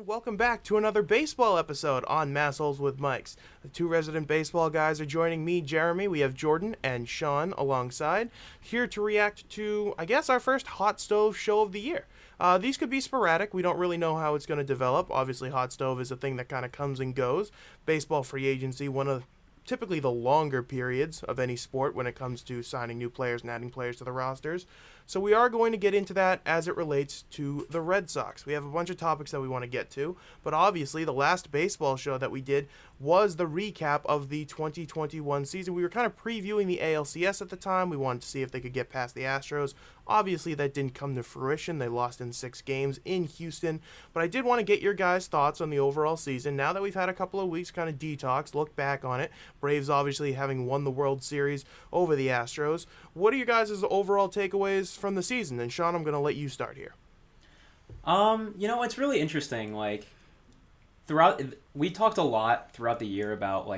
And welcome back to another baseball episode on Massholes with Mikes. The two resident baseball guys are joining me, Jeremy. We have Jordan and Sean alongside, here to react to, I guess, our first hot stove show of the year. These could be sporadic. We don't really know how it's going to develop. Obviously, hot stove is a thing that kind of comes and goes. Baseball free agency, one of typically the longer periods of any sport when it comes to signing new players and adding players to the rosters. So we are going to get into that as it relates to the Red Sox. We have a bunch of topics that we want to get to, but obviously the last baseball show that we did was the recap of the 2021 season. We were kind of previewing the ALCS at the time. We wanted to see if they could get past the Astros. Obviously that didn't come to fruition. They lost in 6 games in Houston, but I did want to get your guys' thoughts on the overall season. Now that we've had a couple of weeks kind of detox, look back on it. Braves obviously having won the World Series over the Astros. What are your guys' overall takeaways from the season? And Sean, I'm going to let you start here. It's really interesting. We talked a lot throughout the year about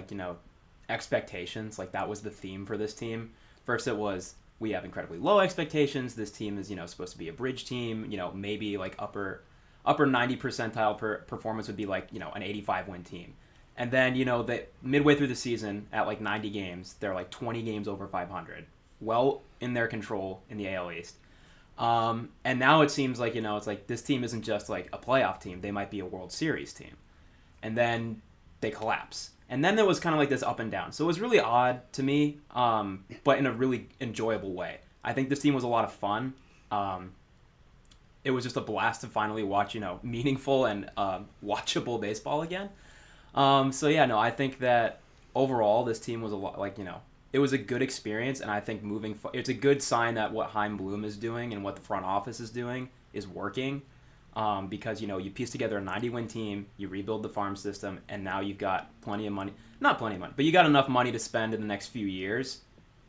expectations. Like that was the theme for this team. First, it was we have incredibly low expectations. This team is supposed to be a bridge team. Maybe like upper 90 percentile performance would be an 85 win team. And then that midway through the season at 90 games, they're 20 games over 500. Well in their control in the AL East. And now it seems like, it's like this team isn't just a playoff team. They might be a World Series team. And then they collapse. And then there was kind of this up and down. So it was really odd to me, but in a really enjoyable way. I think this team was a lot of fun. It was just a blast to finally watch, meaningful and watchable baseball again. I think that overall this team was a lot it was a good experience, and I think it's a good sign that what Chaim Bloom is doing and what the front office is doing is working, because you piece together a 90-win team, you rebuild the farm system, and now you've got plenty of money, not plenty of money, but you got enough money to spend in the next few years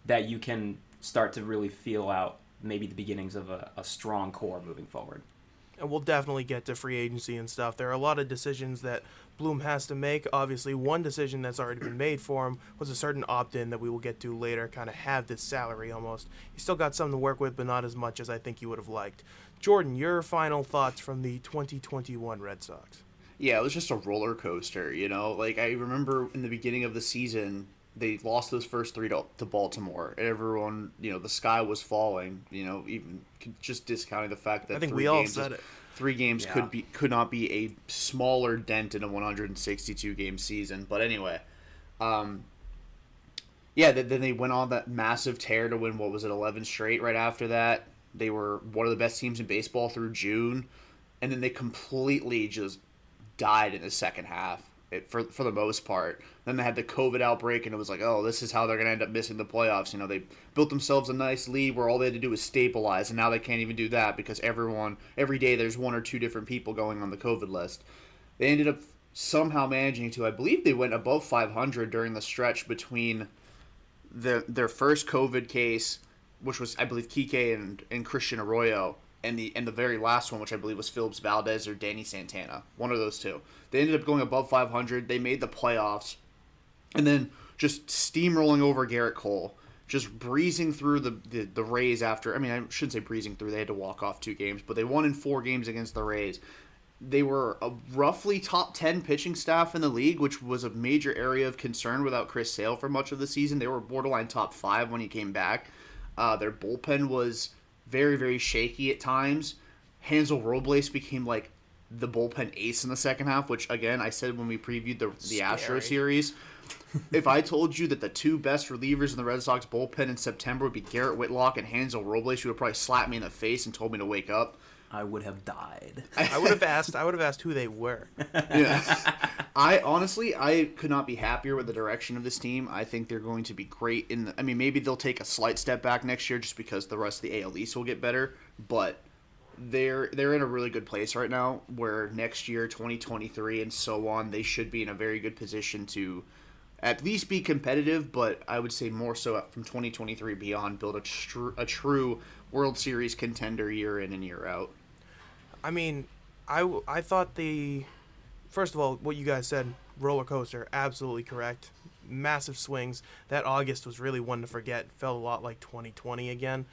that you can start to really feel out maybe the beginnings of a strong core moving forward. And we'll definitely get to free agency and stuff. There are a lot of decisions that Bloom has to make. Obviously, one decision that's already been made for him was a certain opt-in that we will get to later, kind of have this salary almost. He's still got something to work with, but not as much as I think he would have liked. Jordan, your final thoughts from the 2021 Red Sox? Yeah, it was just a roller coaster, I remember in the beginning of the season, they lost those first 3 to Baltimore. Everyone, the sky was falling, even just discounting the fact that I think we all said it. 3 games could not be a smaller dent in a 162 game season. But anyway, then they went on that massive tear to win 11 straight right after that. They were one of the best teams in baseball through June, and then they completely just died in the second half. For the most part. Then they had the COVID outbreak, and it was this is how they're going to end up missing the playoffs. They built themselves a nice lead where all they had to do was stabilize, and now they can't even do that because every day there's 1 or 2 different people going on the COVID list. They ended up somehow managing to, I believe they went above 500 during the stretch between their first COVID case, which was, I believe, Kike and Christian Arroyo, and the very last one, which I believe was Phillips Valdez or Danny Santana, one of those two. They ended up going above 500. They made the playoffs, and then just steamrolling over Garrett Cole, just breezing through the Rays after. I mean, I shouldn't say breezing through. They had to walk off 2 games, but they won in 4 games against the Rays. They were a roughly top 10 pitching staff in the league, which was a major area of concern without Chris Sale for much of the season. They were borderline top 5 when he came back. Their bullpen was very, very shaky at times. Hansel Robles became the bullpen ace in the second half, which again I said when we previewed the Astro series. If I told you that the 2 best relievers in the Red Sox bullpen in September would be Garrett Whitlock and Hansel Robles, you would have probably slapped me in the face and told me to wake up. I would have died. I would have asked who they were. Yeah. I could not be happier with the direction of this team. I think they're going to be great maybe they'll take a slight step back next year just because the rest of the AL East will get better, but they're in a really good place right now where next year, 2023 and so on, they should be in a very good position to at least be competitive, but I would say more so from 2023 beyond, build a true World Series contender year in and year out. I mean, I thought first of all, what you guys said, roller coaster, absolutely correct. Massive swings. That August was really one to forget. Felt a lot like 2020 again.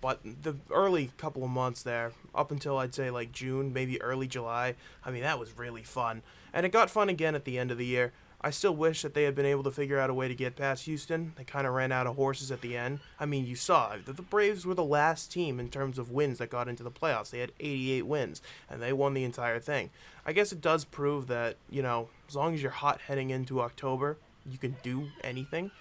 But the early couple of months there, up until I'd say like June, maybe early July, I mean, that was really fun. And it got fun again at the end of the year. I still wish that they had been able to figure out a way to get past Houston. They kind of ran out of horses at the end. I mean, you saw that the Braves were the last team in terms of wins that got into the playoffs. They had 88 wins, and they won the entire thing. I guess it does prove that, as long as you're hot heading into October, you can do anything.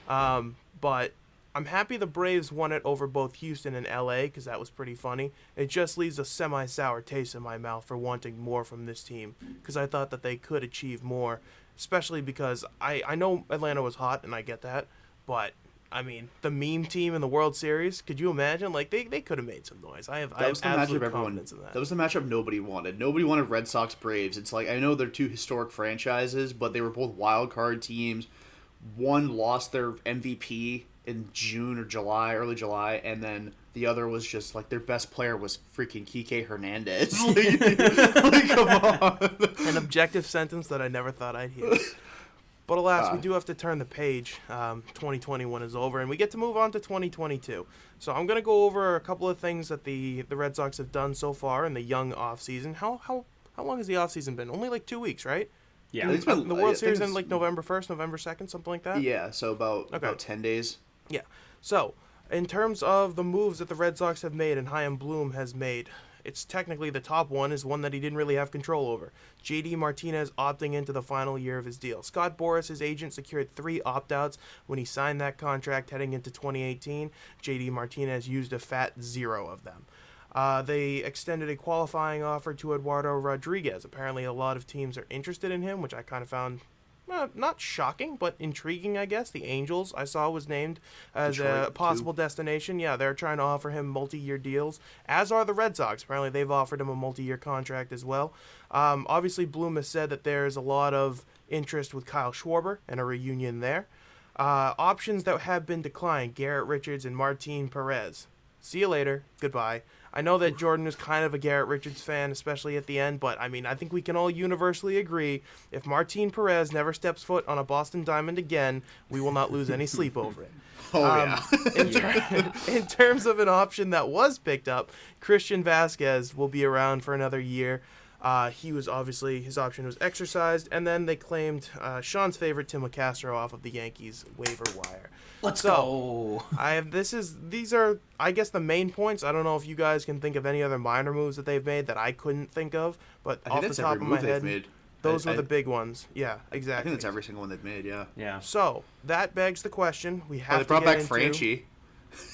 But I'm happy the Braves won it over both Houston and LA because that was pretty funny. It just leaves a semi-sour taste in my mouth for wanting more from this team because I thought that they could achieve more, especially because I know Atlanta was hot and I get that, but I mean the meme team in the World Series, could you imagine? Like they could have made some noise. I have absolute confidence in that. That was the matchup nobody wanted. Nobody wanted Red Sox Braves. It's like, I know they're two historic franchises, but they were both wild card teams. One lost their MVP in June or July, early July, and then the other was just like their best player was freaking Kike Hernandez. like, come on. An objective sentence that I never thought I'd hear. But alas, we do have to turn the page. 2021 is over, and we get to move on to 2022. So I'm going to go over a couple of things that the Red Sox have done so far in the young offseason. How long has the offseason been? Only like 2 weeks, right? Yeah. The World Series ended like November 1st, November 2nd, something like that? Yeah, so about 10 days. Yeah. So, in terms of the moves that the Red Sox have made and Chaim Bloom has made, it's technically the top one is one that he didn't really have control over. JD Martinez opting into the final year of his deal. Scott Boras, his agent, secured 3 opt-outs when he signed that contract heading into 2018. JD Martinez used a fat 0 of them. They extended a qualifying offer to Eduardo Rodriguez. Apparently a lot of teams are interested in him, which I kind of found not shocking, but intriguing, I guess. The Angels, I saw, was named as Detroit, a possible too. destination. Yeah, they're trying to offer him multi-year deals, as are the Red Sox. Apparently, they've offered him a multi-year contract as well. Obviously, Bloom has said that there's a lot of interest with Kyle Schwarber and a reunion there. Options that have been declined, Garrett Richards and Martin Perez. See you later. Goodbye. I know that Jordan is kind of a Garrett Richards fan, especially at the end, but I mean, I think we can all universally agree if Martin Perez never steps foot on a Boston Diamond again, we will not lose any sleep over it. Yeah. In terms of an option that was picked up, Christian Vasquez will be around for another year. His option was exercised, and then they claimed Sean's favorite Tim McCastro off of the Yankees waiver wire. Let's go. These are, I guess, the main points. I don't know if you guys can think of any other minor moves that they've made that I couldn't think of, but I off think the that's top every of my move they've head, made. those were the big ones. Yeah, exactly. I think that's every single one they've made, yeah. Yeah. So that begs the question we have They to brought get back into. Franchi.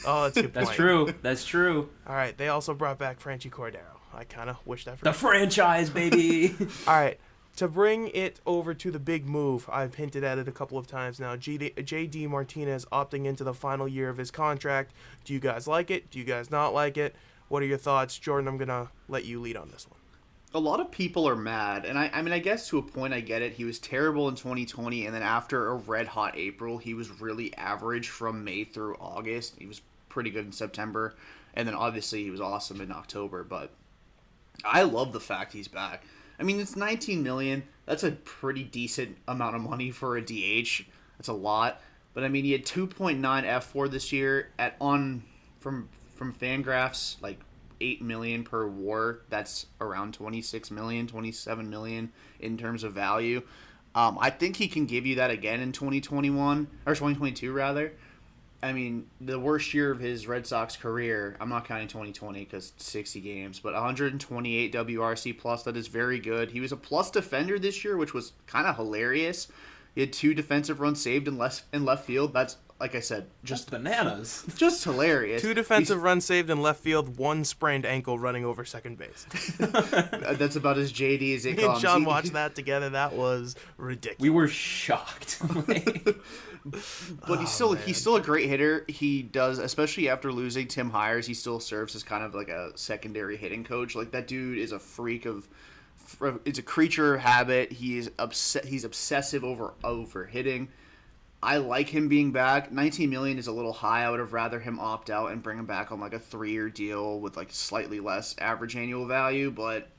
Oh, that's a good point. That's true. That's true. All right, they also brought back Franchy Cordero. I kind of wish that for The franchise, baby. All right, to bring it over to the big move, I've hinted at it a couple of times now. JD Martinez opting into the final year of his contract. Do you guys like it? Do you guys not like it? What are your thoughts? Jordan, I'm going to let you lead on this one. A lot of people are mad, and I mean, I guess to a point I get it. He was terrible in 2020, and then after a red-hot April, he was really average from May through August. He was pretty good in September, and then obviously he was awesome in October, but I love the fact he's back. I mean, it's $19 million. That's a pretty decent amount of money for a DH. That's a lot. But I mean, he had 2.9 F4 this year from Fangraphs, like $8 million per WAR. That's around $26 million, $27 million in terms of value. I think he can give you that again in 2021 or 2022 rather. I mean, the worst year of his Red Sox career, I'm not counting 2020 because 60 games, but 128 WRC plus, that is very good. He was a plus defender this year, which was kind of hilarious. He had 2 defensive runs saved in left field. That's, like I said, just bananas. Just hilarious. 2 defensive runs saved in left field, 1 sprained ankle running over second base. That's about as JD as it Me and comes. Sean watched that together. That was ridiculous. We were shocked. But he's still a great hitter. He does, especially after losing Tim Hires, he still serves as kind of like a secondary hitting coach. Like, that dude is a freak of. It's a creature of habit. He's obsessive over hitting. I like him being back. $19 million is a little high. I would have rather him opt out and bring him back on like a 3-year deal with like slightly less average annual value. But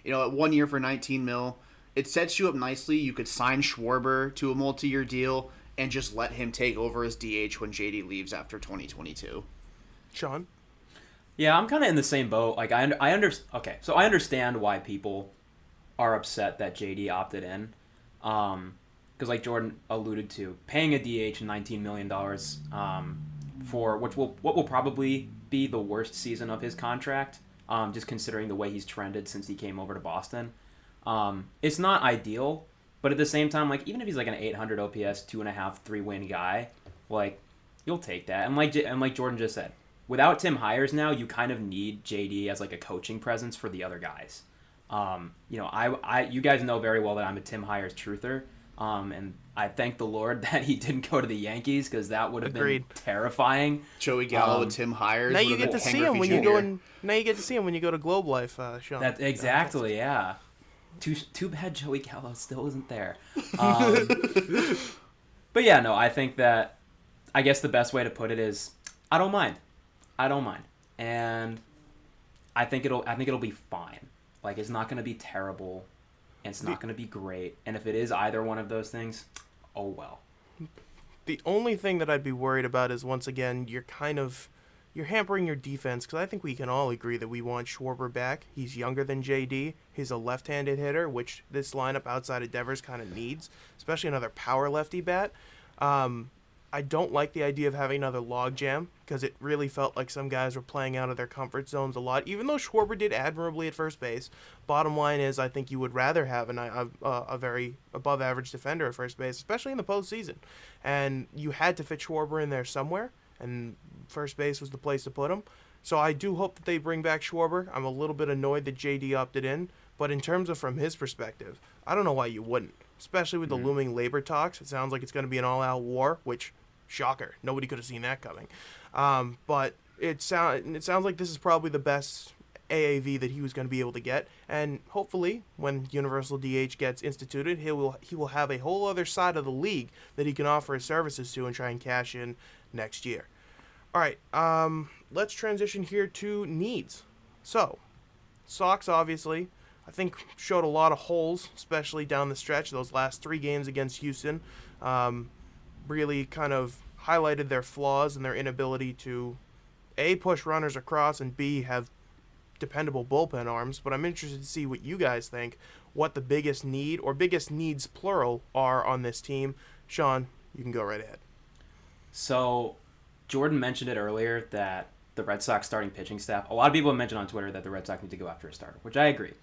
at 1 year for $19 million, it sets you up nicely. You could sign Schwarber to a multi-year deal and just let him take over as DH when JD leaves after 2022. Sean? Yeah, I'm kind of in the same boat. Like okay, so I understand why people are upset that JD opted in, because like Jordan alluded to, paying a DH $19 million for what will probably be the worst season of his contract, just considering the way he's trended since he came over to Boston. It's not ideal, but at the same time, like even if he's like an 800 OPS, 2.5, 3-win guy, like you'll take that. And like Jordan just said, without Tim Hires now, you kind of need JD as like a coaching presence for the other guys. You guys know very well that I'm a Tim Hires truther, and I thank the Lord that he didn't go to the Yankees because that would have been terrifying. Joey Gallo, Tim Hires. Now you get to see him when you go. Now you get to see him when you go to Globe Life, Sean. That exactly, yeah. Too bad Joey Gallo still isn't there. But yeah, no, I think that I guess the best way to put it is I don't mind, and I think it'll be fine. Like it's not going to be terrible, and it's not going to be great. And if it is either one of those things, oh well. The only thing that I'd be worried about is once again you're hampering your defense, because I think we can all agree that we want Schwarber back. He's younger than JD. He's a left-handed hitter, which this lineup outside of Devers kind of needs, especially another power lefty bat. I don't like the idea of having another logjam, because it really felt like some guys were playing out of their comfort zones a lot, even though Schwarber did admirably at first base. Bottom line is I think you would rather have a very above-average defender at first base, especially in the postseason. And you had to fit Schwarber in there somewhere, and first base was the place to put him. So I do hope that they bring back Schwarber. I'm a little bit annoyed that JD opted in, but in terms of from his perspective, I don't know why you wouldn't, especially with the looming labor talks. It sounds like it's going to be an all-out war, which... shocker. Nobody could have seen that coming. But it sounds like this is probably the best AAV that he was going to be able to get. And hopefully, when Universal DH gets instituted, he will have a whole other side of the league that he can offer his services to and try and cash in next year. All right, let's transition here to needs. So, Sox, obviously, I think showed a lot of holes, especially down the stretch. Those last 3 games against Houston really kind of highlighted their flaws and their inability to, A, push runners across, and B, have dependable bullpen arms. But I'm interested to see what you guys think, what the biggest need, or biggest needs, plural, are on this team. Sean, you can go right ahead. So, Jordan mentioned it earlier that the Red Sox starting pitching staff, a lot of people have mentioned on Twitter that the Red Sox need to go after a starter, which I agree.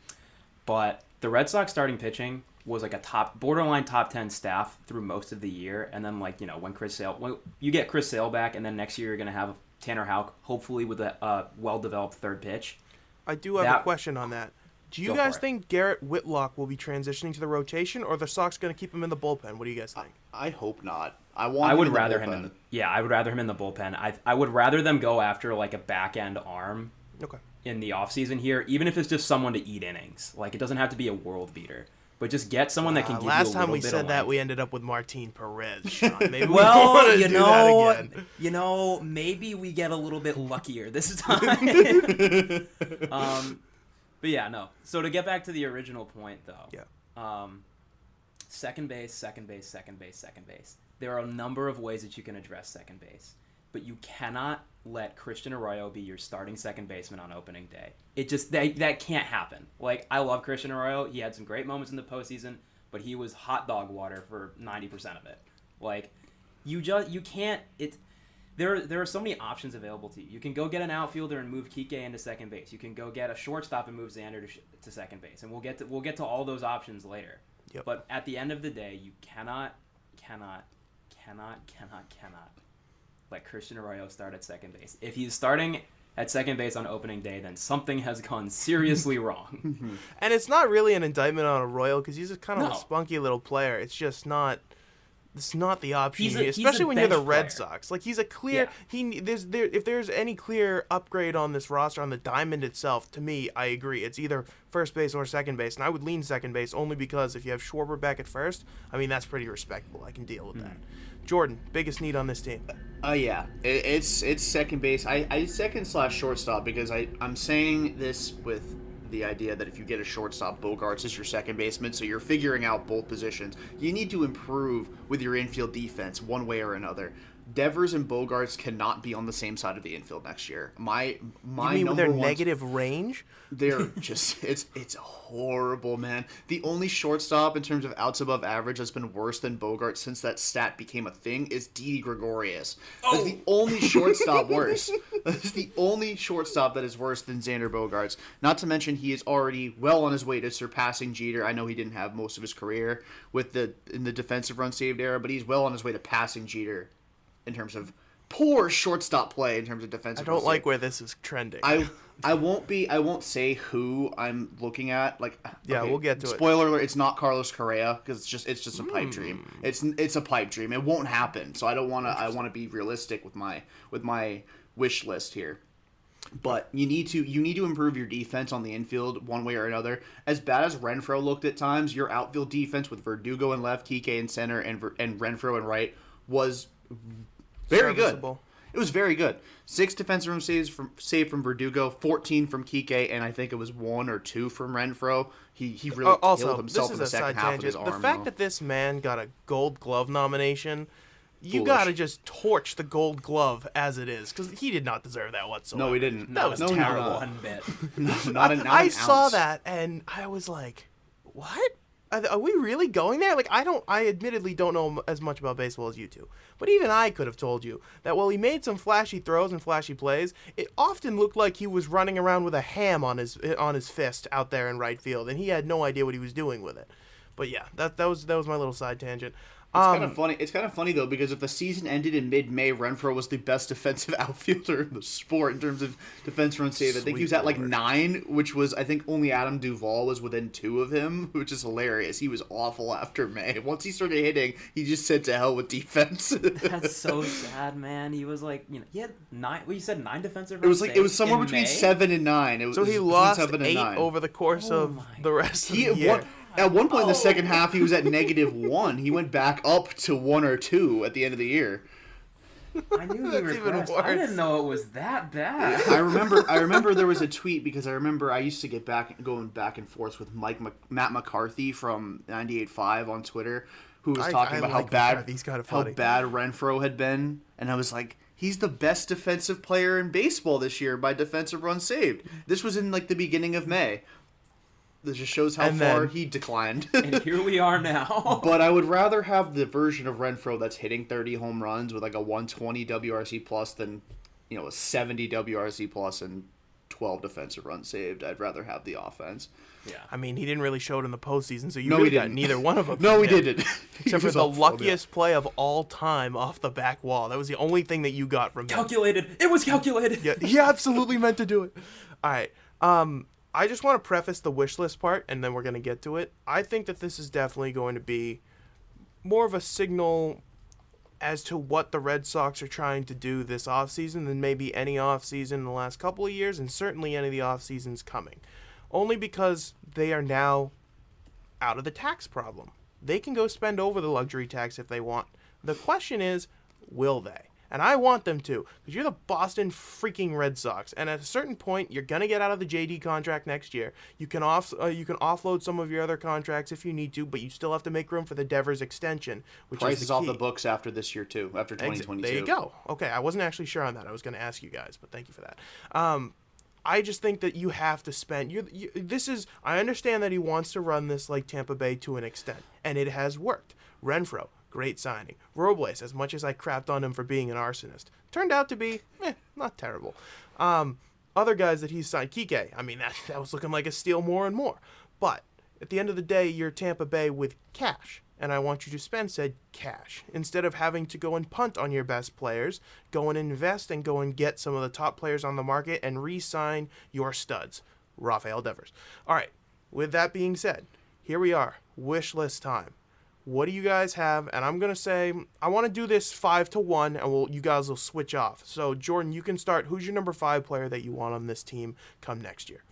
But the Red Sox starting pitching was like a borderline top 10 staff through most of the year, and then when you get Chris Sale back, and then next year you're going to have Tanner Houck, hopefully with a well-developed third pitch. I do have a question on that. Do you guys think Garrett Whitlock will be transitioning to the rotation, or are the Sox going to keep him in the bullpen? What do you guys think? I hope not. I would rather him in the bullpen. I would rather them go after like a back-end arm in the offseason here, even if it's just someone to eat innings. Like, it doesn't have to be a world beater. But just get someone that can give you a little bit of last time we said that, we ended up with Martin Perez, Sean. Maybe we well, want to do that again. Maybe we get a little bit luckier this time. But yeah, no. So to get back to the original point, though. Second base. There are a number of ways that you can address second base. But you cannot let Christian Arroyo be your starting second baseman on opening day. It just that can't happen. Like, I love Christian Arroyo. He had some great moments in the postseason, but he was hot dog water for 90% of it. Like, you can't. There are so many options available to you. You can go get an outfielder and move Kike into second base. You can go get a shortstop and move Xander to second base, and we'll get to all those options later. Yep. But at the end of the day, you cannot let Christian Arroyo start at second base. If he's starting at second base on opening day, then something has gone seriously wrong. And it's not really an indictment on Arroyo, because he's kind of a spunky little player. It's just not. It's not the option, especially when you're the Red Sox. Like, he's a clear. Yeah. If there's any clear upgrade on this roster on the diamond itself, to me, I agree. It's either first base or second base, and I would lean second base only because if you have Schwarber back at first, I mean, that's pretty respectable. I can deal with that. Jordan, biggest need on this team? It's second base. I second/shortstop because I'm saying this with the idea that if you get a shortstop, Bogarts is your second baseman, so you're figuring out both positions. You need to improve with your infield defense one way or another. Devers and Bogarts cannot be on the same side of the infield next year. My You mean with number their one, negative range? they're just it's horrible, man. The only shortstop in terms of outs above average that's been worse than Bogarts since that stat became a thing is Didi Gregorius. That's the only shortstop worse. That's the only shortstop that is worse than Xander Bogarts. Not to mention he is already well on his way to surpassing Jeter. I know he didn't have most of his career in the defensive run saved era, but he's well on his way to passing Jeter in terms of poor shortstop play in terms of defensive. I don't like where this is trending. I won't say who I'm looking at. Yeah, we'll get to it. Spoiler alert, it's not Carlos Correa because it's just a pipe dream. It's a pipe dream. It won't happen. So I want to be realistic with my wish list here. But you need to improve your defense on the infield one way or another. As bad as Renfroe looked at times, your outfield defense with Verdugo in left, Kike in center, and Renfroe in right was very good. It was very good. 6 defensive room saves saved from Verdugo, 14 from Kike, and I think it was 1 or 2 from Renfroe. He really killed himself in the second half of his arm. The fact that this man got a Gold Glove nomination, you Foolish. gotta just torch the Gold Glove as it is, because he did not deserve that whatsoever. No, he didn't. That was terrible. One bit. I saw that and I was like, what? Are we really going there? I admittedly don't know as much about baseball as you two, but even I could have told you that while he made some flashy throws and flashy plays, it often looked like he was running around with a ham on his fist out there in right field, and he had no idea what he was doing with it. But yeah, that was my little side tangent. It's kind of funny. It's kind of funny though, because if the season ended in mid-May, Renfroe was the best defensive outfielder in the sport in terms of defense run save. I think he was at 9, which was, I think only Adam Duvall was within 2 of him, which is hilarious. He was awful after May. Once he started hitting, he just said to hell with defense. That's so sad, man. He was he had 9. Well, you said 9 defensive. It was somewhere between 7 and 9. So he lost 8 over the course of the rest of the year. At one point in the second half, he was at -1. He went back up to 1 or 2 at the end of the year. I knew he regressed. I didn't know it was that bad. I remember there was a tweet because I remember I used to get going back and forth with Matt McCarthy from 98.5 on Twitter, who was talking about how bad Renfroe had been, and I was like, he's the best defensive player in baseball this year by defensive runs saved. This was in the beginning of May. This just shows how far he declined. And here we are now. But I would rather have the version of Renfroe that's hitting 30 home runs with a 120 WRC plus than, a 70 WRC plus and 12 defensive runs saved. I'd rather have the offense. Yeah. I mean, he didn't really show it in the postseason, so you really got neither one of them. No, he didn't. Except for the luckiest play of all time off the back wall. That was the only thing that you got from him. Calculated. It was calculated. Yeah, he absolutely meant to do it. All right. I just want to preface the wish list part, and then we're going to get to it. I think that this is definitely going to be more of a signal as to what the Red Sox are trying to do this offseason than maybe any offseason in the last couple of years, and certainly any of the offseasons coming. Only because they are now out of the tax problem. They can go spend over the luxury tax if they want. The question is, will they? And I want them to, because you're the Boston freaking Red Sox. And at a certain point, you're going to get out of the JD contract next year. You can offload some of your other contracts if you need to, but you still have to make room for the Devers extension, which Price is the off key. the books after this year, too, after 2022. There you go. Okay, I wasn't actually sure on that. I was going to ask you guys, but thank you for that. I just think that you have to spend. I understand that he wants to run this like Tampa Bay to an extent, and it has worked. Renfroe, great signing. Robles, as much as I crapped on him for being an arsonist, turned out to be not terrible. Other guys that he's signed, Kike, I mean that was looking like a steal more and more. But at the end of the day, you're Tampa Bay with cash. And I want you to spend said cash. Instead of having to go and punt on your best players, go and invest and go and get some of the top players on the market and re-sign your studs. Rafael Devers. All right, with that being said, here we are, wish list time. What do you guys have? And I'm going to say, I want to do this 5-1, and you guys will switch off. So, Jordan, you can start. Who's your number 5 player that you want on this team come next year?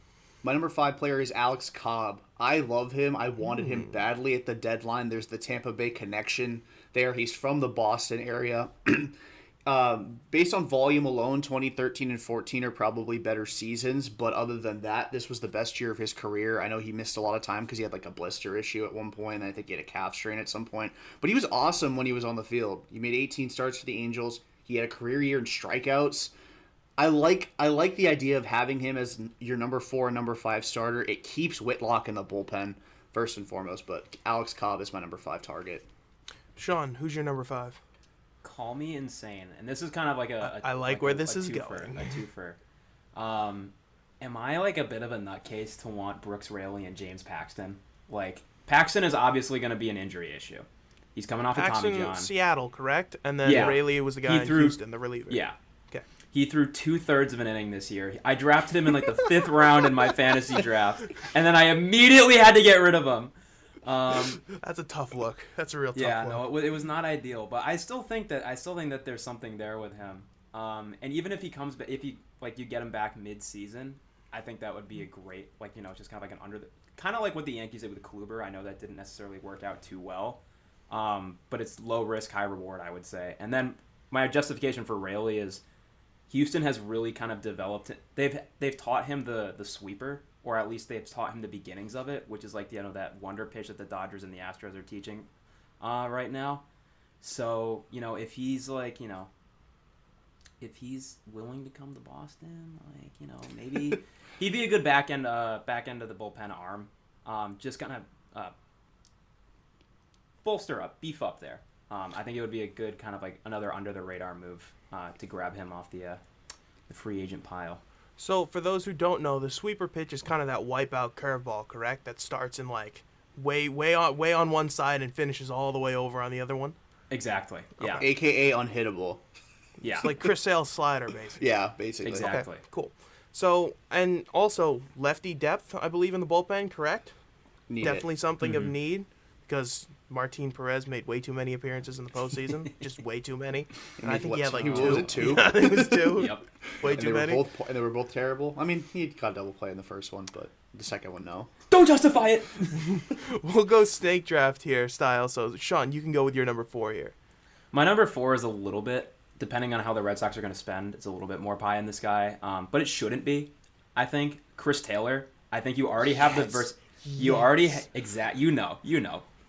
My number 5 player is Alex Cobb. I love him. I wanted him badly at the deadline. There's the Tampa Bay connection there. He's from the Boston area. based on volume alone, 2013 and 14 are probably better seasons. But other than that, this was the best year of his career. I know he missed a lot of time because he had like a blister issue at one point, and I think he had a calf strain at some point. But he was awesome when he was on the field. He made 18 starts for the Angels. He had a career year in strikeouts. I like the idea of having him as your number 4 and number 5 starter. It keeps Whitlock in the bullpen first and foremost, but Alex Cobb is my number 5 target. Sean, who's your number 5? Call me insane, and this is kind of like I like where this is twofer, going. A twofer. Am I like a bit of a nutcase to want Brooks Raley and James Paxton? Like, Paxton is obviously going to be an injury issue. He's coming off of Tommy John. Seattle, correct? And then Raley was the guy in Houston, the reliever. Yeah. Okay. He threw 2/3 of an inning this year. I drafted him in like the 5th round in my fantasy draft, and then I immediately had to get rid of him. That's a tough look. That's a real tough look. No, it was not ideal, but I still think that there's something there with him. And even if he comes, if you get him back mid-season, I think that would be a great, just kind of like kind of like what the Yankees did with Kluber. I know that didn't necessarily work out too well, but it's low risk, high reward, I would say. And then my justification for Raley is Houston has really kind of developed. They've taught him the sweeper. Or at least they've taught him the beginnings of it, which is like that wonder pitch that the Dodgers and the Astros are teaching right now. So if he's if he's willing to come to Boston, maybe he'd be a good back end of the bullpen arm. Just kind of bolster up, beef up there. I think it would be a good kind of like another under the radar move to grab him off the free agent pile. So, for those who don't know, the sweeper pitch is kind of that wipeout curveball, correct? That starts in like way on one side and finishes all the way over on the other one. Exactly. Yeah. Okay. AKA unhittable. Yeah. It's like Chris Sale's slider, basically. Yeah, basically. Exactly. Okay, cool. So, and also lefty depth, I believe, in the bullpen, correct? Definitely something of need because Martin Perez made way too many appearances in the postseason, just way too many. And I think he had like 2. Was it 2? I think it was 2. Yep. Way too many. And they were both terrible. I mean, he got double play in the first one, but the second one, no. Don't justify it. We'll go snake draft here style. So, Sean, you can go with your number 4 here. My number 4 is a little bit, depending on how the Red Sox are going to spend, it's a little bit more pie in the sky. But it shouldn't be. I think Chris Taylor. I think you already have the verse. You already you know.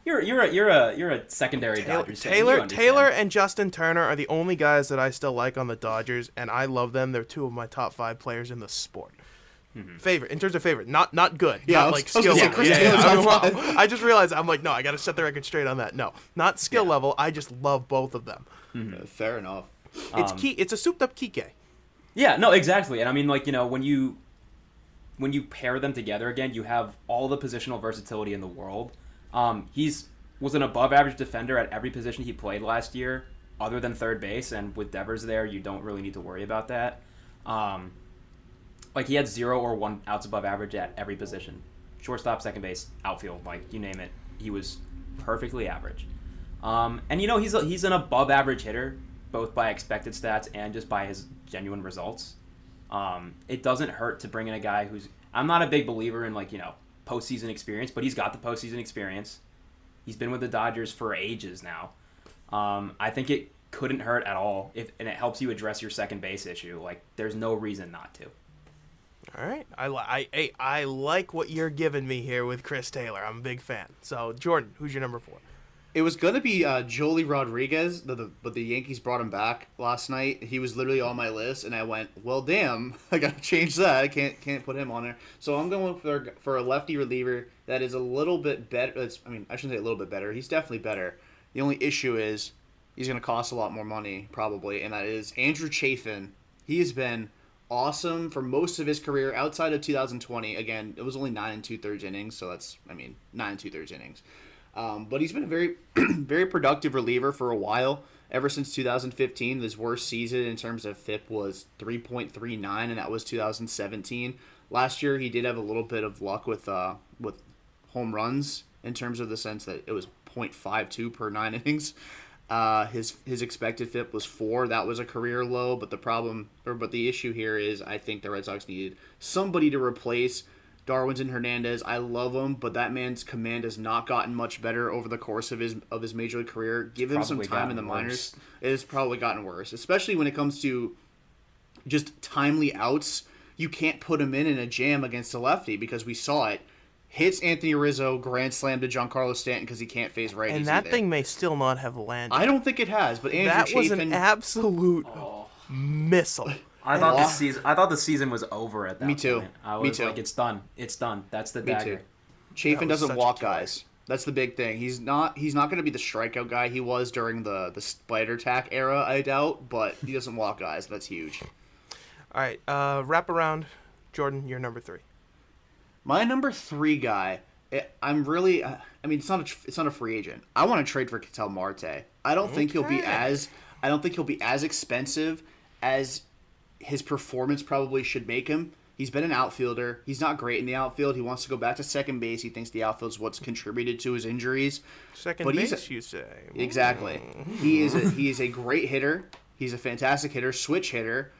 You're a secondary Dodgers fan. Taylor and Justin Turner are the only guys that I still like on the Dodgers, and I love them. They're 2 of my top 5 players in the sport. Mm-hmm. Favorite in terms of favorite, not good. Yeah, not like skill level. I just realized I'm like, no, I got to set the record straight on that. No, not skill level. I just love both of them. Mm-hmm. Fair enough. It's key. It's a souped up Kike. Yeah, no, exactly. And I mean, when you pair them together again, you have all the positional versatility in the world. Was an above-average defender at every position he played last year, other than third base, and with Devers there, you don't really need to worry about that. He had 0 or 1 outs above average at every position. Shortstop, second base, outfield, you name it. He was perfectly average. And he's an above-average hitter, both by expected stats and just by his genuine results. It doesn't hurt to bring in a guy who's... I'm not a big believer in, postseason experience, but he's got the postseason experience. He's been with the Dodgers for ages now. I think it couldn't hurt at all, and it helps you address your second base issue. There's no reason not to. All right. I like what you're giving me here with Chris Taylor. I'm a big fan. So, Jordan, who's your number 4? It was going to be Joely Rodriguez, but the Yankees brought him back last night. He was literally on my list, and I went, well, damn, I got to change that. I can't put him on there. So I'm going for a lefty reliever that is a little bit better. I shouldn't say a little bit better. He's definitely better. The only issue is he's going to cost a lot more money, probably, and that is Andrew Chafin. He has been awesome for most of his career outside of 2020. Again, it was only 9 2/3 innings, so that's, 9 2/3 innings. But he's been a very, very productive reliever for a while. Ever since 2015, his worst season in terms of FIP was 3.39, and that was 2017. Last year, he did have a little bit of luck with home runs in terms of the sense that it was 0.52 per 9 innings. His expected FIP was 4. That was a career low. But the issue here is I think the Red Sox needed somebody to replace Darwin's and Hernandez, I love him, but that man's command has not gotten much better over the course of his major league career. Give him some time in the minors. It has probably gotten worse, especially when it comes to just timely outs. You can't put him in a jam against a lefty because we saw it. Hits Anthony Rizzo, grand slam to Giancarlo Stanton because he can't face righties. And that thing may still not have landed. I don't think it has, but Andrew that Chafin, was an absolute missile. I thought the season was over at that Me too. point. I Me was too. like, it's done. It's done. That's the Me dagger. too. Chafin was doesn't such a walk killer. guys. That's the big thing. He's not going to be the strikeout guy he was during the spider tack era, I doubt, but he doesn't walk guys. That's huge. All right, wrap around. Jordan, you're number 3. My number 3 guy, I'm really. I mean, it's not a free agent. I want to trade for Ketel Marte. I don't think he'll be as expensive as his performance probably should make him. He's been an outfielder. He's not great in the outfield. He wants to go back to second base. He thinks the outfield's what's contributed to his injuries. Second base, you say? Exactly. He is a great hitter. He's a fantastic hitter, switch hitter.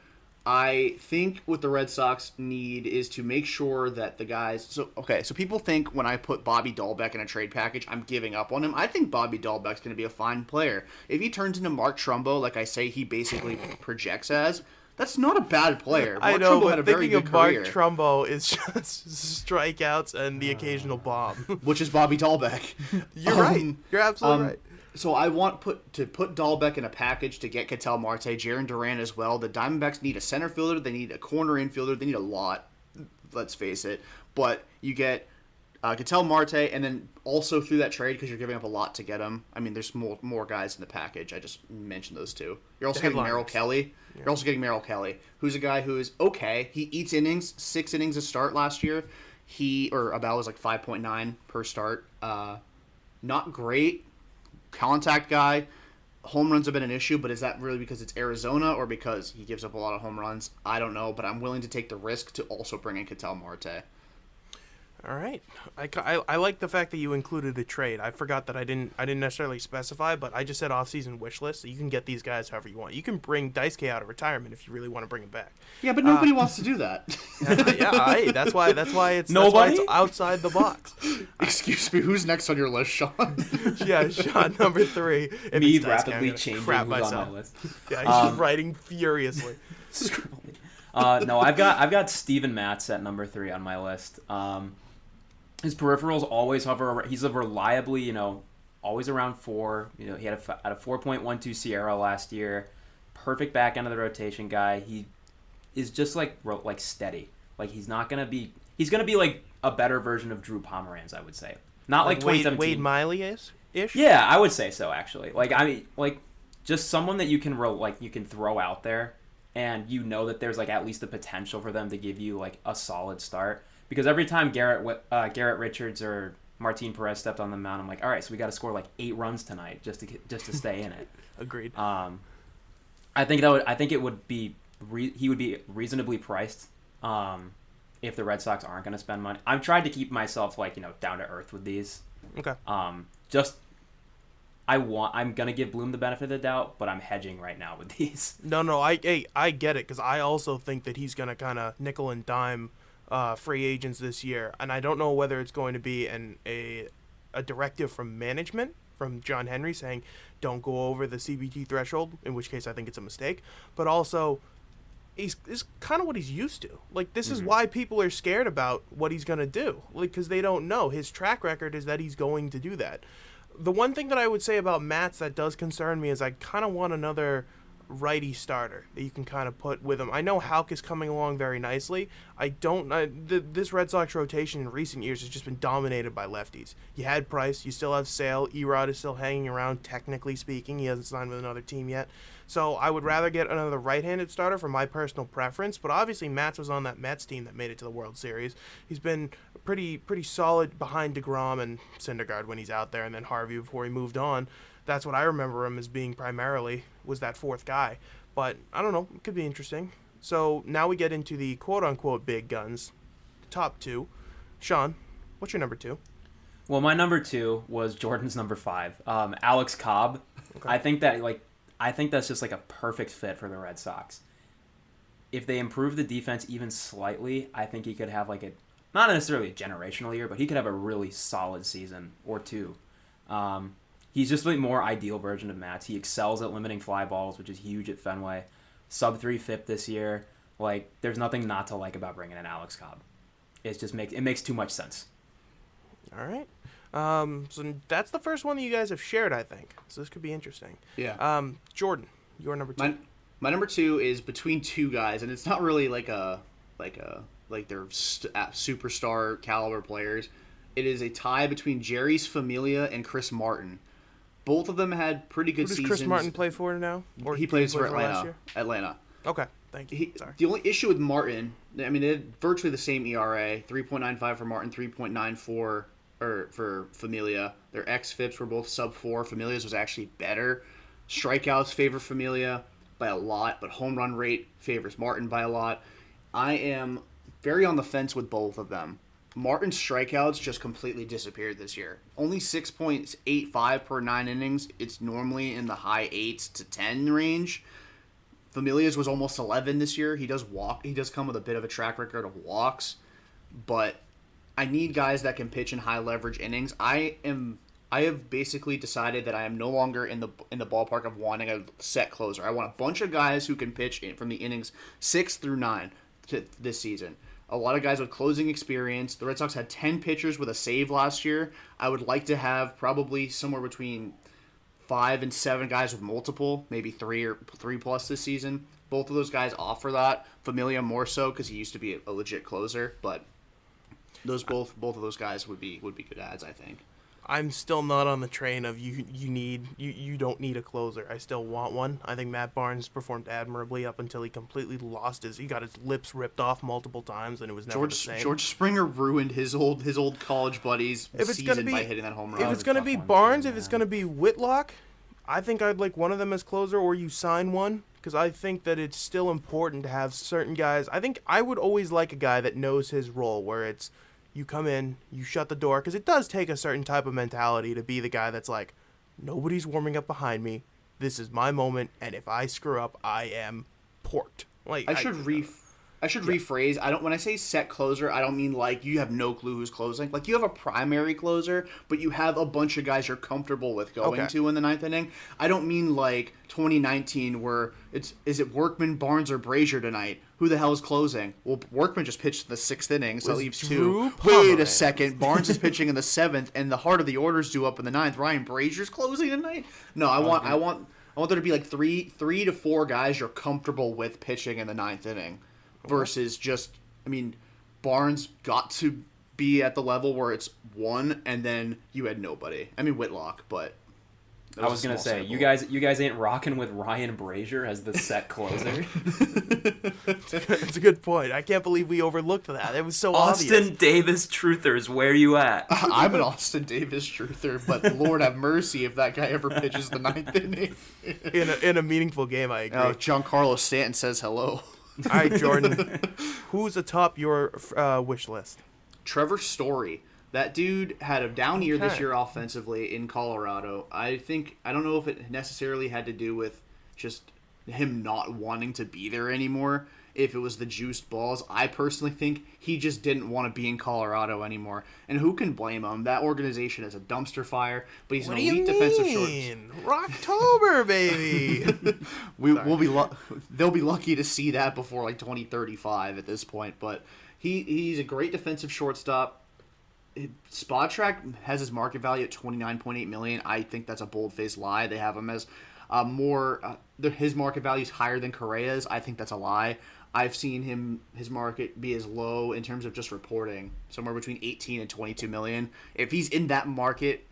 I think what the Red Sox need is to make sure that the guys... So people think when I put Bobby Dahlbeck in a trade package, I'm giving up on him. I think Bobby Dahlbeck's going to be a fine player. If he turns into Mark Trumbo, like I say he basically projects as, that's not a bad player. Mark I know, Trumbo had a but very thinking good of Mark career, Trumbo is just strikeouts and the occasional bomb. which is Bobby Dahlbeck. You're right. You're absolutely right. So I want to put Dahlbeck in a package to get Ketel Marte, Jarren Duran as well. The Diamondbacks need a center fielder. They need a corner infielder. They need a lot, let's face it. But you get Ketel Marte, and then also through that trade, because you're giving up a lot to get him. I mean, there's more guys in the package. I just mentioned those two. You're also getting Merrill Kelly. Yeah. You're also getting Merrill Kelly, who's a guy who is okay. He eats innings, 6 innings a start last year. About was like 5.9 per start. Not great. Contact guy. Home runs have been an issue, but is that really because it's Arizona or because he gives up a lot of home runs? I don't know, but I'm willing to take the risk to also bring in Ketel Marte. All right, I like the fact that you included a trade. I forgot that I didn't necessarily specify, but I just said off-season wish list. So you can get these guys however you want. You can bring Daisuke out of retirement if you really want to bring him back. Yeah, but nobody wants to do that. That's why it's outside the box. Excuse me, who's next on your list, Sean? Yeah, Sean, number 3. If Me it's Daisuke, rapidly changing who's on my list. Yeah, he's just writing furiously. No, I've got Steven Matz at number 3 on my list. His peripherals always hover. He's a reliably, always around 4. He had a 4.12 Sierra last year. Perfect back end of the rotation guy. He is just like steady. Like he's gonna be like a better version of Drew Pomeranz, I would say. Not like 2017. Wade Miley is ish. Yeah, I would say so actually. Just someone that you can throw out there, and that there's at least the potential for them to give you a solid start. Because every time Garrett Richards or Martin Perez stepped on the mound, I'm like, all right, so we got to score 8 runs tonight just to stay in it. Agreed. I think it would be he would be reasonably priced if the Red Sox aren't going to spend money. I've tried to keep myself down to earth with these. Okay. I'm gonna give Bloom the benefit of the doubt, but I'm hedging right now with these. No, I get it because I also think that he's gonna kind of nickel and dime free agents this year, and I don't know whether it's going to be a directive from management, from John Henry saying don't go over the CBT threshold, in which case I think it's a mistake, but also is kind of what he's used to. This is why people are scared about what he's going to do, because they don't know. His track record is that he's going to do that. The one thing that I would say about Matz that does concern me is I kind of want another righty starter that you can kind of put with him. I know Houck is coming along very nicely. This Red Sox rotation in recent years has just been dominated by lefties. You had Price, you still have Sale, Erod is still hanging around, technically speaking. He hasn't signed with another team yet. So I would rather get another right-handed starter for my personal preference, but obviously Matz was on that Mets team that made it to the World Series. He's been pretty solid behind DeGrom and Syndergaard when he's out there, and then Harvey before he moved on. That's what I remember him as being primarily, was that 4th guy. But I don't know, it could be interesting. So now we get into the quote-unquote big guns, the top 2. Sean, what's your number 2? Well, my number 2 was Jordan's number 5, Alex Cobb. Okay. I think that's just a perfect fit for the Red Sox. If they improve the defense even slightly, I think he could have a not necessarily a generational year, but he could have a really solid season or two. He's just a more ideal version of Matz. He excels at limiting fly balls, which is huge at Fenway. Sub 3 FIP this year. Like, there's nothing not to like about bringing in Alex Cobb. It makes too much sense. All right. So that's the first one that you guys have shared, I think. So this could be interesting. Yeah. Jordan, your number 2. My number 2 is between two guys, and it's not really like they're superstar caliber players. It is a tie between Jerry's Familia and Chris Martin. Both of them had pretty good seasons. Who does Chris Martin play for now? Or he plays for last year? Atlanta. Okay, thank you. Sorry. The only issue with Martin, I mean, they had virtually the same ERA, 3.95 for Martin, 3.94 for Familia. Their xFIPs were both sub 4. Familia's was actually better. Strikeouts favor Familia by a lot, but home run rate favors Martin by a lot. I am very on the fence with both of them. Martin's strikeouts just completely disappeared this year. Only 6.85 per 9 innings. It's normally in the high 8s to 10 range. Familia's was almost 11 this year. He does come with a bit of a track record of walks, but I need guys that can pitch in high leverage innings. I have basically decided that I am no longer in the ballpark of wanting a set closer. I want a bunch of guys who can pitch from the innings 6 through 9 this season. A lot of guys with closing experience. The Red Sox had 10 pitchers with a save last year. I would like to have probably somewhere between 5 and 7 guys with multiple, maybe 3 plus this season. Both of those guys offer that. Familia more so because he used to be a legit closer, but both of those guys would be good adds, I think. I'm still not on the train of you don't need a closer. I still want one. I think Matt Barnes performed admirably up until he completely he got his lips ripped off multiple times and it was never the same. George Springer ruined his old college buddies season by hitting that home run. If it's going to be Barnes, if it's going to be Whitlock, I think I'd like one of them as closer or you sign one because I think that it's still important to have certain guys. I think I would always like a guy that knows his role where it's you come in, you shut the door, because it does take a certain type of mentality to be the guy that's like, nobody's warming up behind me. This is my moment, and if I screw up, I am porked. Like I should rephrase. When I say set closer, I don't mean like you have no clue who's closing. Like you have a primary closer, but you have a bunch of guys you're comfortable with going to in the 9th inning. I don't mean like 2019 where is it Workman, Barnes, or Brazier tonight? Who the hell is closing? Well, Workman just pitched the 6th inning, so it leaves 2. Wait a second. Barnes is pitching in the 7th, and the heart of the order's due up in the 9th. Ryan Brazier's closing tonight? No, I want there to be like three to 4 guys you're comfortable with pitching in the 9th inning. Versus Barnes got to be at the level where it's 1, and then you had nobody. I mean Whitlock, but I was gonna say you guys ain't rocking with Ryan Brazier as the set closer. It's a good point. I can't believe we overlooked that. It was so obvious. Austin Davis truthers, where you at? I'm an Austin Davis truther, but Lord have mercy if that guy ever pitches the 9th inning in a meaningful game. I agree. Giancarlo Stanton says hello. All right, Jordan. Who's atop your wish list? Trevor Story. That dude had a down year this year offensively in Colorado. I don't know if it necessarily had to do with just him not wanting to be there anymore. If it was the juiced balls, I personally think he just didn't want to be in Colorado anymore. And who can blame him? That organization is a dumpster fire, but he's an elite defensive short. Rocktober, baby. They'll be lucky to see that before like 2035 at this point. But he's a great defensive shortstop. Spot Track has his market value at $29.8 million. I think that's a bold-faced lie. They have him as his market value is higher than Correa's. I think that's a lie. I've seen his market be as low in terms of just reporting, somewhere between 18 and 22 million. If he's in that market,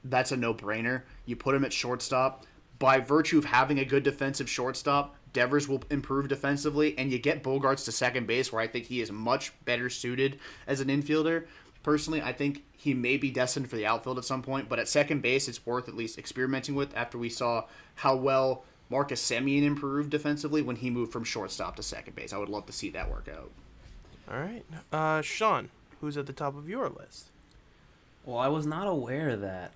that's a no-brainer. You put him at shortstop. By virtue of having a good defensive shortstop, Devers will improve defensively, and you get Bogarts to second base, where I think he is much better suited as an infielder. Personally, I think he may be destined for the outfield at some point, but at second base, it's worth at least experimenting with after we saw how well Marcus Semien improved defensively when he moved from shortstop to second base. I would love to see that work out. All right. Sean, who's at the top of your list? Well, I was not aware that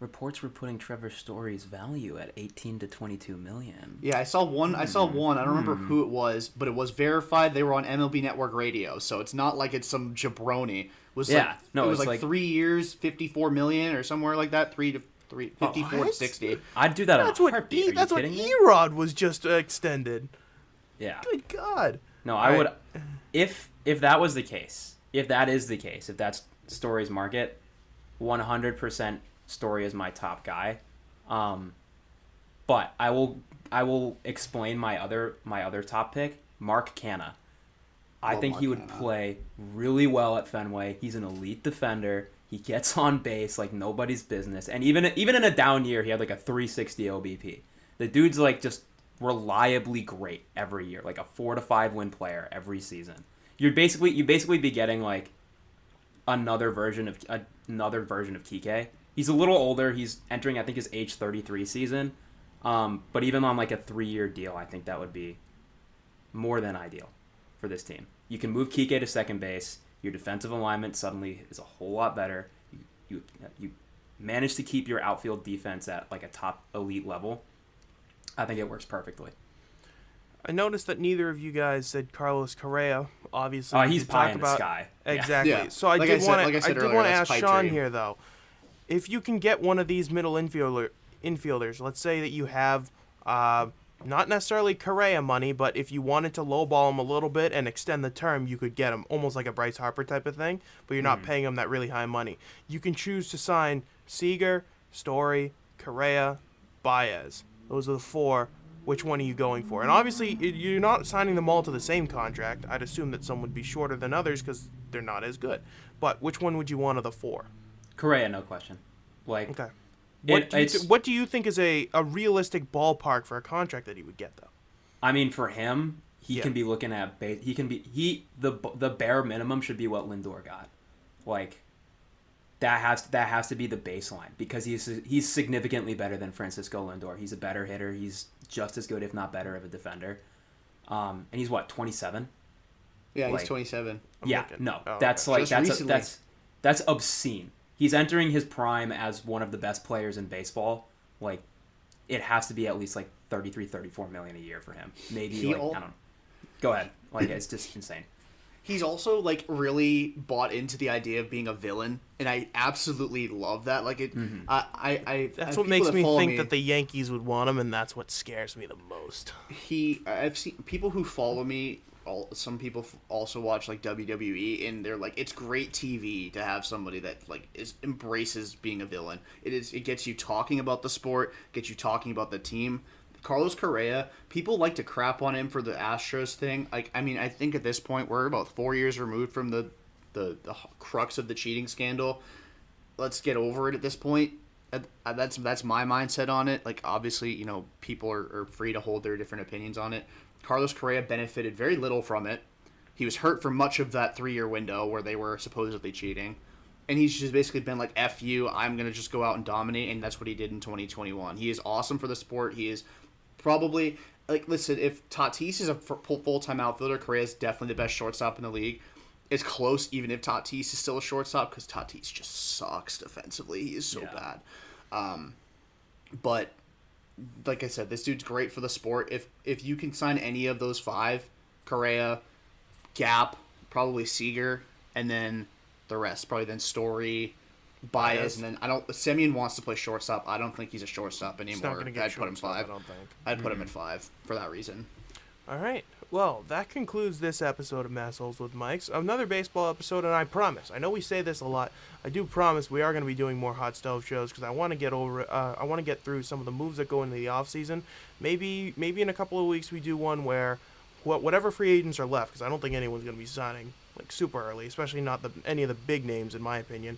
Reports were putting Trevor Story's value at 18 to 22 million. Yeah, I saw one. I don't remember who it was, but it was verified. They were on MLB Network Radio, so it's not like it's some jabroni. It was Yeah, like, no, it was it's like 3 years, 54 million or somewhere like that. 54 to 60. I'd do that in That's a what heartbeat. Are you that's what kidding me? Erod was just extended. Yeah. Good God. No, I would. If that was the case, if that's Story's market, 100% Story is my top guy. But I will explain my other top pick, Mark Canha. I think he would play really well at Fenway. He's an elite defender. He gets on base like nobody's business. And even in a down year, he had like a 360 OBP. The dude's like just reliably great every year, like a 4 to 5 win player every season. You'd basically be getting like another version of Kike. He's a little older. He's entering, I think, his age 33 season. But even on like a 3-year deal, I think that would be more than ideal for this team. You can move Kike to second base. Your defensive alignment suddenly is a whole lot better. You manage to keep your outfield defense at like a top elite level. I think it works perfectly. I noticed that neither of you guys said Carlos Correa. Obviously, He's pie in the sky. Exactly. Yeah. So I did want to ask pipe Sean dream. here though, if you can get one of these middle infielders, let's say that you have not necessarily Correa money, but if you wanted to lowball him a little bit and extend the term, you could get him almost like a Bryce Harper type of thing, but you're not paying him that really high money. You can choose to sign Seager, Story, Correa, Baez. Those are the 4. Which one are you going for? And obviously, you're not signing them all to the same contract. I'd assume that some would be shorter than others because they're not as good. But which one would you want of the 4? Correa, no question. Like, okay. What do you think is a realistic ballpark for a contract that he would get, though? I mean, for him, he can be looking at the bare minimum should be what Lindor got. Like, that has to be the baseline because he's significantly better than Francisco Lindor. He's a better hitter. He's just as good, if not better, of a defender. And he's what, 27? Yeah, he's 27. That's obscene. He's entering his prime as one of the best players in baseball. Like, it has to be at least like 33, 34 million a year for him. Maybe I don't know. Go ahead. Like, it's just insane. He's also like really bought into the idea of being a villain, and I absolutely love that. Like it, that's what makes me think that the Yankees would want him, and that's what scares me the most. I've seen people who follow me. Some people also watch like WWE, and they're like, it's great TV to have somebody that like embraces being a villain. It gets you talking about the sport, gets you talking about the team. Carlos Correa, people like to crap on him for the Astros thing. Like, I mean, I think at this point we're about 4 years removed from the crux of the cheating scandal. Let's get over it at this point. That's my mindset on it. Like, obviously, you know, people are free to hold their different opinions on it. Carlos Correa benefited very little from it. He was hurt for much of that 3-year window where they were supposedly cheating. And he's just basically been like, F you, I'm going to just go out and dominate. And that's what he did in 2021. He is awesome for the sport. He is probably, like, listen, if Tatis is a full-time outfielder, Correa is definitely the best shortstop in the league. It's close, even if Tatis is still a shortstop, because Tatis just sucks defensively. He is so bad. But, like I said, this dude's great for the sport. If you can sign any of those 5, Correa, Gap, probably Seager, and then the rest, probably then Story, Baez, and then Semyon wants to play shortstop. I don't think he's a shortstop anymore. I'd put him 5. I don't think. I'd put him at 5 for that reason. All right. Well, that concludes this episode of Massholes with Mikes. Another baseball episode, and I promise. I know we say this a lot. I do promise we are going to be doing more hot stove shows because I want to get over. I want to get through some of the moves that go into the off season. Maybe in a couple of weeks we do one where whatever free agents are left, because I don't think anyone's going to be signing like super early, especially not any of the big names in my opinion.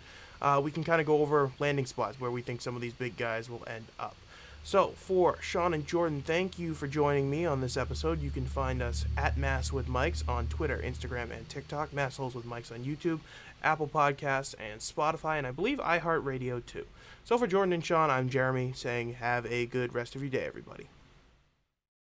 We can kind of go over landing spots where we think some of these big guys will end up. So, for Sean and Jordan, thank you for joining me on this episode. You can find us at Mass with Mikes on Twitter, Instagram, and TikTok. Massholes with Mikes on YouTube, Apple Podcasts, and Spotify, and I believe iHeartRadio too. So for Jordan and Sean, I'm Jeremy saying have a good rest of your day, everybody.